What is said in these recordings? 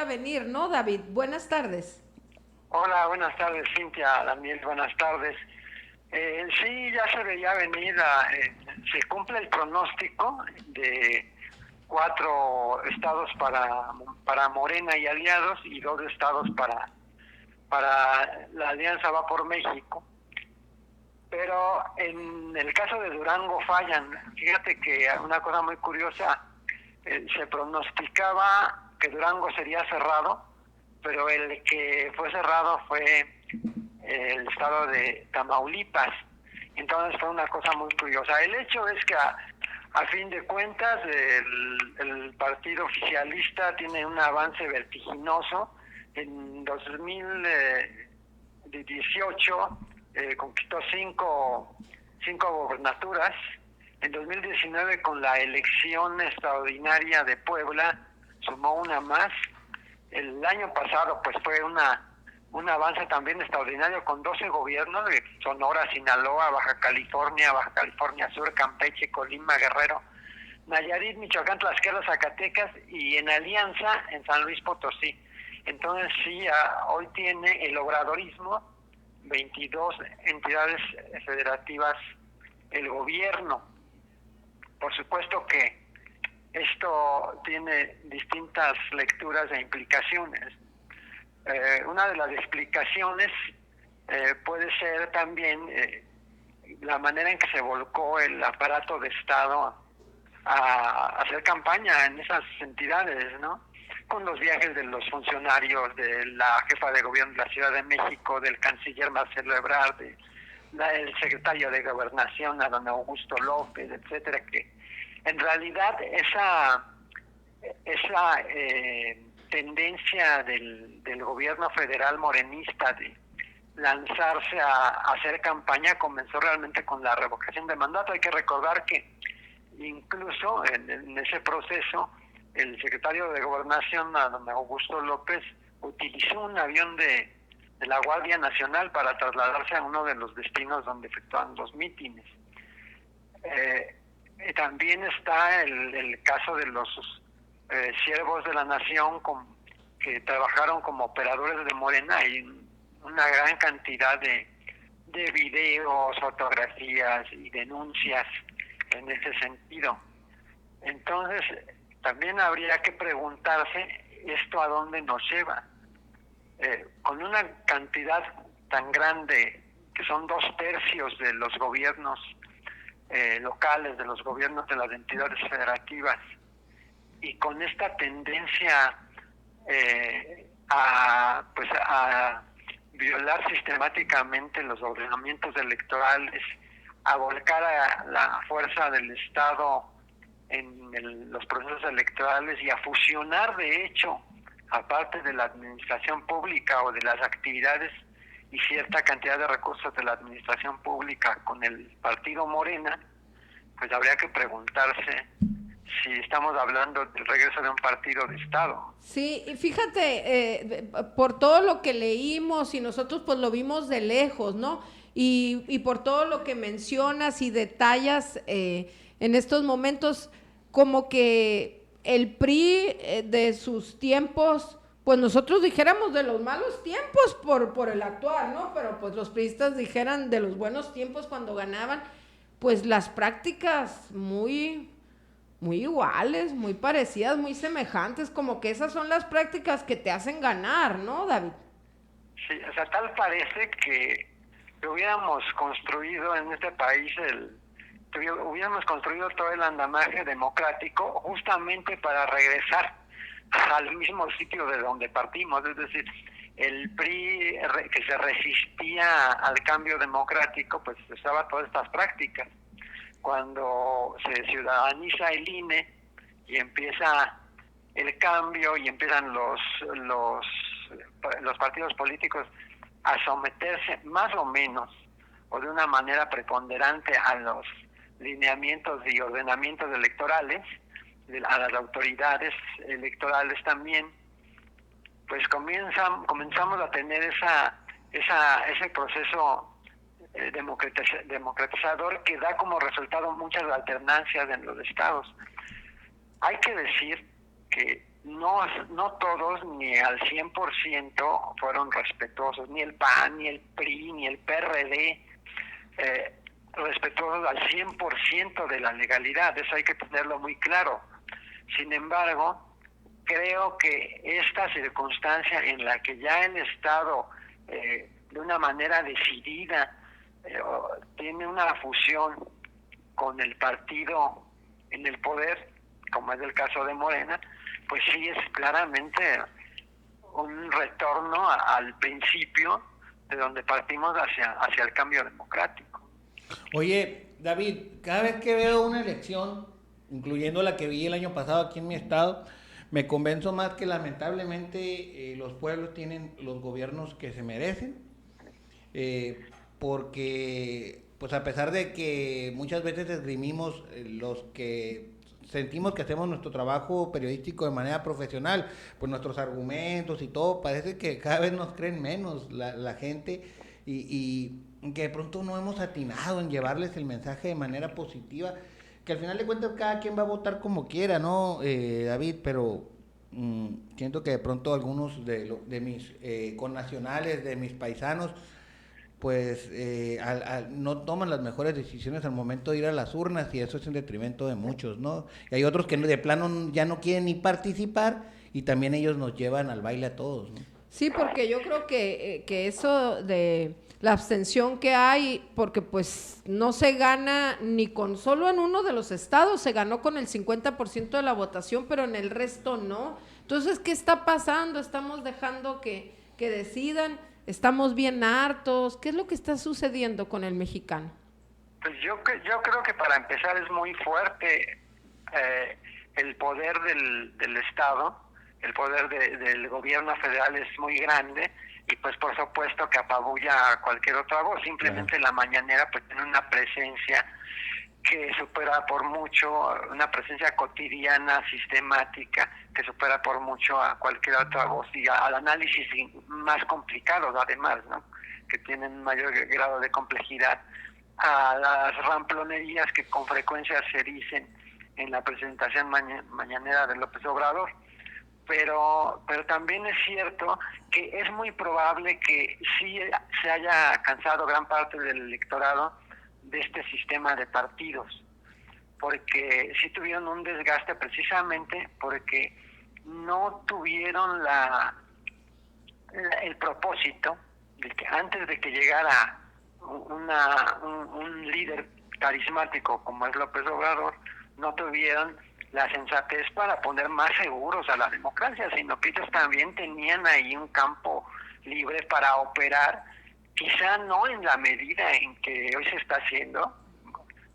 veía venir, ¿no, David? Buenas tardes. Hola, buenas tardes, Cintia, Daniel, buenas tardes. Sí, ya se veía venir, se cumple el pronóstico de 4 estados para Morena y aliados y 2 estados para la Alianza Va por México. Pero en el caso de Durango fallan. Fíjate que una cosa muy curiosa, se pronosticaba que Durango sería cerrado, pero el que fue cerrado fue el estado de Tamaulipas. Entonces fue una cosa muy curiosa. El hecho es que a fin de cuentas el partido oficialista tiene un avance vertiginoso. En 2018 conquistó cinco gobernaturas. En 2019 con la elección extraordinaria de Puebla sumó una más. El año pasado pues fue un avance también extraordinario con 12 gobiernos de Sonora, Sinaloa, Baja California Sur, Campeche, Colima, Guerrero, Nayarit, Michoacán, Tlaxcala, Zacatecas y en alianza en San Luis Potosí. Entonces sí, hoy tiene el obradorismo 22 entidades federativas el gobierno. Por supuesto que esto tiene distintas lecturas e implicaciones. Una de las explicaciones puede ser también la manera en que se volcó el aparato de Estado a hacer campaña en esas entidades, ¿no? Con los viajes de los funcionarios, de la jefa de gobierno de la Ciudad de México, del canciller Marcelo Ebrard, del secretario de Gobernación, a don Augusto López, etcétera, que en realidad esa tendencia del gobierno federal morenista de lanzarse a hacer campaña comenzó realmente con la revocación de mandato. Hay que recordar que incluso en ese proceso el secretario de Gobernación, don Augusto López, utilizó un avión de la Guardia Nacional para trasladarse a uno de los destinos donde efectuaban los mítines. También está el caso de los siervos de la nación que trabajaron como operadores de Morena. Hay una gran cantidad de videos, fotografías y denuncias en ese sentido. Entonces, también habría que preguntarse esto a dónde nos lleva. Con una cantidad tan grande, que son 2/3 de los gobiernos locales, de los gobiernos de las entidades federativas, y con esta tendencia a violar sistemáticamente los ordenamientos electorales, a volcar a la fuerza del Estado en los procesos electorales y a fusionar, de hecho, aparte de la administración pública o de las actividades y cierta cantidad de recursos de la administración pública con el partido Morena, pues habría que preguntarse si estamos hablando del regreso de un partido de Estado. Sí, y fíjate, por todo lo que leímos y nosotros pues lo vimos de lejos, ¿no? Y por todo lo que mencionas y detallas en estos momentos, como que el PRI de sus tiempos, pues nosotros dijéramos de los malos tiempos por el actuar, ¿no? Pero pues los priistas dijeran de los buenos tiempos cuando ganaban, pues las prácticas muy iguales, muy parecidas, muy semejantes, como que esas son las prácticas que te hacen ganar, ¿no, David? Sí, o sea, tal parece que hubiéramos construido en este país hubiéramos construido todo el andamaje democrático justamente para regresar al mismo sitio de donde partimos, es decir, el PRI que se resistía al cambio democrático, pues usaba todas estas prácticas. Cuando se ciudadaniza el INE y empieza el cambio y empiezan los partidos políticos a someterse más o menos o de una manera preponderante a los lineamientos y ordenamientos electorales, a las autoridades electorales también, pues comenzamos a tener ese proceso democratizador que da como resultado muchas alternancias en los estados. Hay que decir que no todos ni al 100% fueron respetuosos, ni el PAN, ni el PRI, ni el PRD, respetuosos al 100% de la legalidad. Eso hay que tenerlo muy claro. Sin embargo, creo que esta circunstancia en la que ya el Estado, de una manera decidida, tiene una fusión con el partido en el poder, como es el caso de Morena, pues sí es claramente un retorno al principio de donde partimos hacia el cambio democrático. Oye, David, cada vez que veo una elección, incluyendo la que vi el año pasado aquí en mi estado, me convenzo más que lamentablemente los pueblos tienen los gobiernos que se merecen, porque pues a pesar de que muchas veces esgrimimos los que sentimos que hacemos nuestro trabajo periodístico de manera profesional, pues nuestros argumentos y todo, parece que cada vez nos creen menos la gente y que de pronto no hemos atinado en llevarles el mensaje de manera positiva, que al final de cuentas cada quien va a votar como quiera, ¿no, David? Pero siento que de pronto algunos de mis connacionales, de mis paisanos, pues no toman las mejores decisiones al momento de ir a las urnas y eso es en detrimento de muchos, ¿no? Y hay otros que de plano ya no quieren ni participar y también ellos nos llevan al baile a todos, ¿no? Sí, porque yo creo que eso de la abstención que hay, porque pues no se gana ni con solo en uno de los estados, se ganó con el 50% de la votación, pero en el resto no. Entonces, ¿qué está pasando? Estamos dejando que decidan, estamos bien hartos. ¿Qué es lo que está sucediendo con el mexicano? Pues yo creo que para empezar es muy fuerte el poder del Estado, el poder del gobierno federal es muy grande y pues por supuesto que apabulla a cualquier otra voz. Simplemente la mañanera pues tiene una presencia que supera por mucho, una presencia cotidiana, sistemática, que supera por mucho a cualquier otra voz y al análisis más complicados además, ¿no? Que tienen mayor grado de complejidad, a las ramplonerías que con frecuencia se dicen en la presentación mañanera de López Obrador. Pero también es cierto que es muy probable que sí se haya cansado gran parte del electorado de este sistema de partidos, porque sí tuvieron un desgaste precisamente porque no tuvieron el propósito de que antes de que llegara un líder carismático como es López Obrador, no tuvieron la sensatez para poner más seguros a la democracia, sino que ellos también tenían ahí un campo libre para operar, quizá no en la medida en que hoy se está haciendo,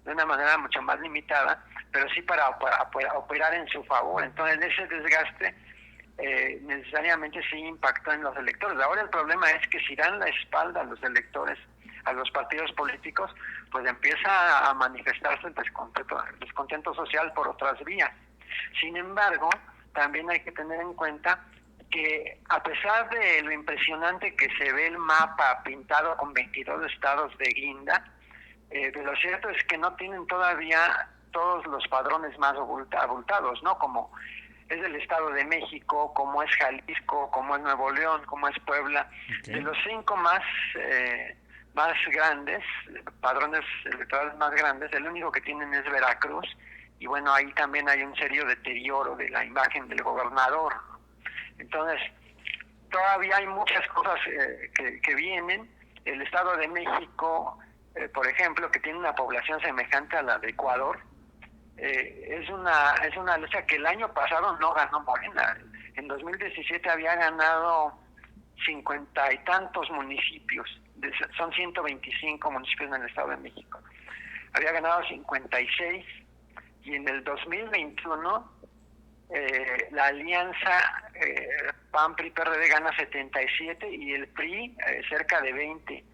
de una manera mucho más limitada, pero sí para operar en su favor. Entonces ese desgaste necesariamente sí impactó en los electores. Ahora el problema es que si dan la espalda a los electores, a los partidos políticos, pues empieza a manifestarse el descontento social por otras vías. Sin embargo, también hay que tener en cuenta que a pesar de lo impresionante que se ve el mapa pintado con 22 estados de guinda, lo cierto es que no tienen todavía todos los padrones más abultados, ¿no? Como es el Estado de México, como es Jalisco, como es Nuevo León, como es Puebla. Okay. De los 5 más grandes, padrones electorales más grandes, el único que tienen es Veracruz, y bueno, ahí también hay un serio deterioro de la imagen del gobernador. Entonces, todavía hay muchas cosas que vienen. El Estado de México, por ejemplo, que tiene una población semejante a la de Ecuador, es una lucha que el año pasado no ganó Morena. En 2017 había ganado 50 y tantos municipios, son 125 municipios en el Estado de México. Había ganado 56 y en el 2021 la alianza PAN-PRI-PRD gana 77 y el PRI cerca de 20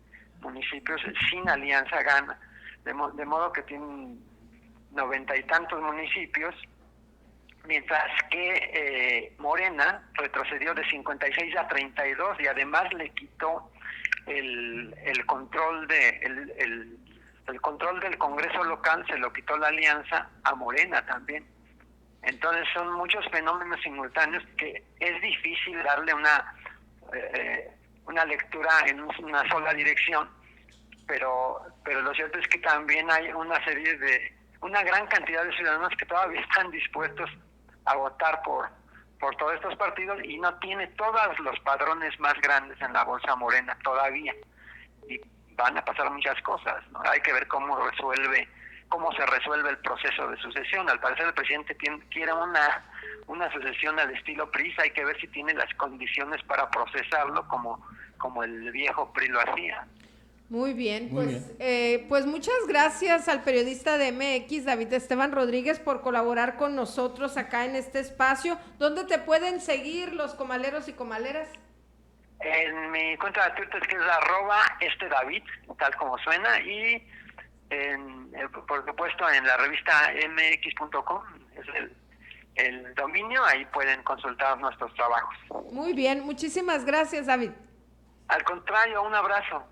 municipios sin alianza gana, de modo que tienen 90 y tantos municipios, mientras que Morena retrocedió de 56 a 32 y además le quitó el control el control del Congreso local, se lo quitó la alianza a Morena también. Entonces son muchos fenómenos simultáneos que es difícil darle una lectura en una sola dirección, pero lo cierto es que también hay una gran cantidad de ciudadanos que todavía están dispuestos a votar por todos estos partidos y no tiene todos los padrones más grandes en la bolsa morena todavía, y van a pasar muchas cosas, ¿no? Hay que ver cómo se resuelve el proceso de sucesión. Al parecer el presidente quiere una sucesión al estilo PRI, hay que ver si tiene las condiciones para procesarlo como el viejo PRI lo hacía. Muy bien, pues muchas gracias al periodista de MX, David Esteban Rodríguez, por colaborar con nosotros acá en este espacio. ¿Dónde te pueden seguir los comaleros y comaleras? En mi cuenta de Twitter, que es @David, tal como suena, y por supuesto en la revista mx.com, es el dominio, ahí pueden consultar nuestros trabajos. Muy bien, muchísimas gracias, David. Al contrario, un abrazo.